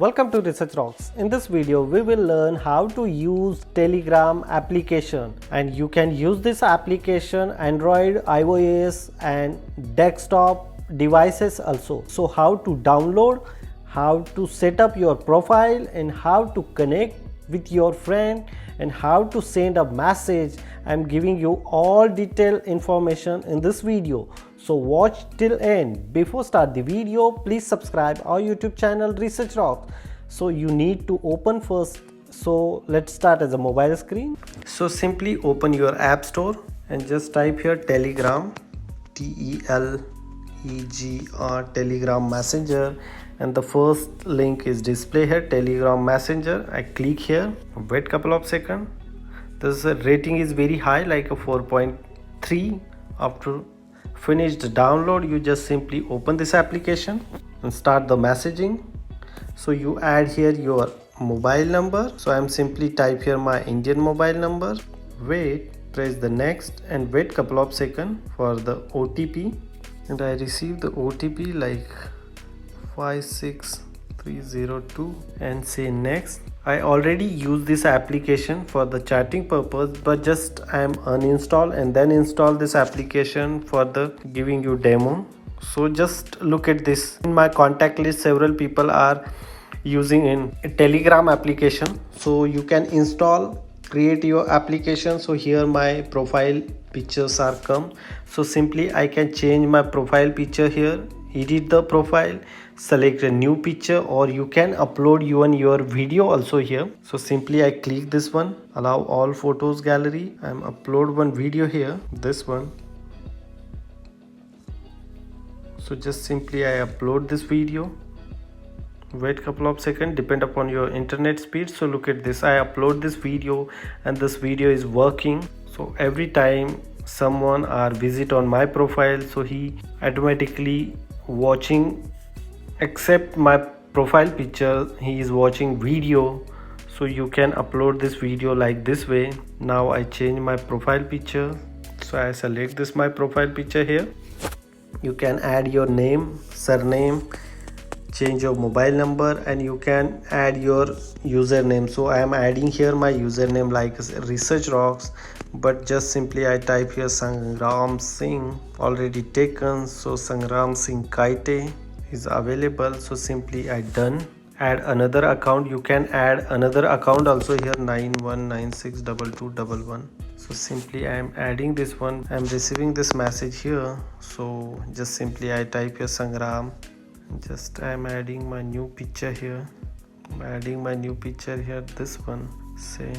Welcome to Research Rocks. In this video, we will learn how to use Telegram application, and you can use this application Android, iOS and desktop devices also. So how to download, how to set up your profile and how to connect with your friend and how to send a message. I'm giving you all detailed information in this video, so watch till end. Before start the video, please subscribe our YouTube channel Research Rocks. So you need to open first. So let's start as a mobile screen. So simply open your app store and just type here Telegram, Telegram, Telegram Messenger, and the first link is display here, Telegram Messenger. I click here, wait couple of seconds. This rating is very high, like a 4.3. After finished download, you just simply open this application and start the messaging. So you add here your mobile number. So I'm simply type here my Indian mobile number, wait, press the next and wait couple of seconds for the OTP, and I receive the OTP like 56302 and say next. I already use this application for the chatting purpose, but just I am uninstall and then install this application for the giving you demo. So just look at this. In my contact list, several people are using in a Telegram application. So you can install, create your application. So here my profile pictures are come. So simply I can change my profile picture here, edit the profile, select a new picture, or you can upload your video also here. So simply I click this one, allow all photos gallery. I'm upload one video here, this one. So just simply I upload this video, wait couple of seconds, depend upon your internet speed. So look at this, I upload this video and this video is working. So every time someone are visit on my profile, so he automatically watching, except my profile picture, he is watching video. So you can upload this video like this way. Now I change my profile picture. So I select this my profile picture here. You can add your name, surname, change your mobile number, and you can add your username. So I am adding here my username like Research Rocks, but just simply I type here Sangram Singh, already taken. So Sangram Singh Kaite is available. So simply I done. Add another account. You can add another account also here, 91962211. So simply I am adding this one. I am receiving this message here. So just simply I type here Sangram. Just I am adding my new picture here. I'm adding my new picture here, this one. Say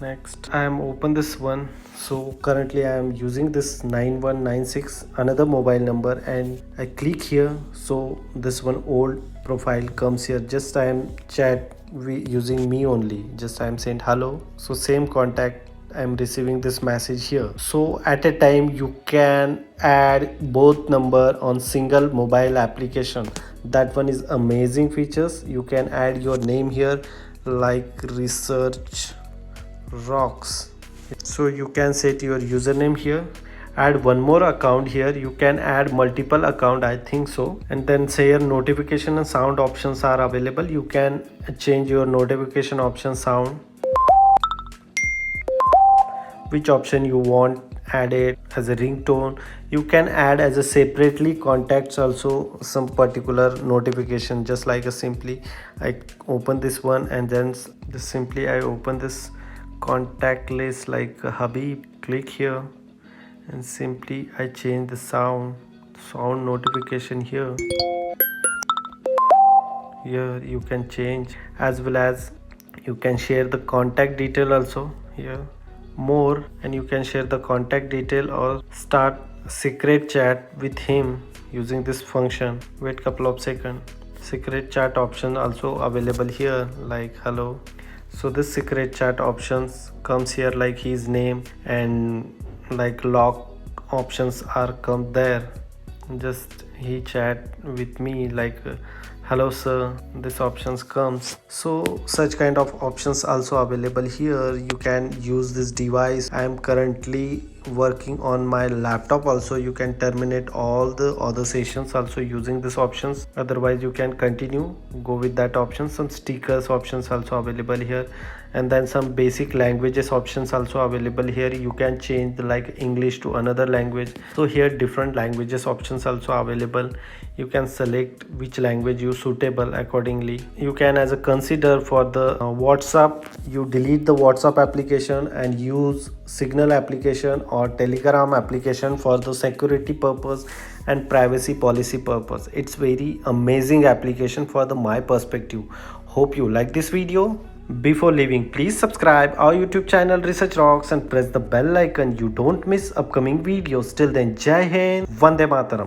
next. I am open this one. So currently I am using this 9196 another mobile number, and I click here. So this one old profile comes here. Just I am chat using me only. Just I am saying hello. So same contact, I am receiving this message here. So at a time you can add both number on single mobile application. That one is amazing features. You can add your name here like Research Rocks. So you can set your username here. Add one more account here. You can add multiple account, I think so. And then say your notification and sound options are available. You can change your notification option sound, which option you want added as a ringtone. You can add as a separately contacts also some particular notification. Just like a simply I open this one, and then just simply I open this contact list like Habib. Click here and simply I change the sound notification here. Here you can change, as well as you can share the contact detail also here, more, and you can share the contact detail or start secret chat with him using this function. Wait couple of seconds. Secret chat option also available here like hello. So this secret chat options comes here like his name, and like lock options are come there. Just he chat with me like hello sir, this options comes. So such kind of options also available here. You can use this device. I am currently working on my laptop also. You can terminate all the other sessions also using this options. Otherwise you can continue, go with that option. Some stickers options also available here, and then some basic languages options also available here. You can change like English to another language. So here different languages options also available. You can select which language you suitable accordingly. You can as a consider for the WhatsApp, you delete the WhatsApp application and use Signal application or Telegram application for the security purpose and privacy policy purpose. It's very amazing application for the my perspective. Hope you like this video. Before leaving, please subscribe our YouTube channel Research Rocks and press the bell icon. You don't miss upcoming videos. Till then, Jai Hind, Vande Mataram.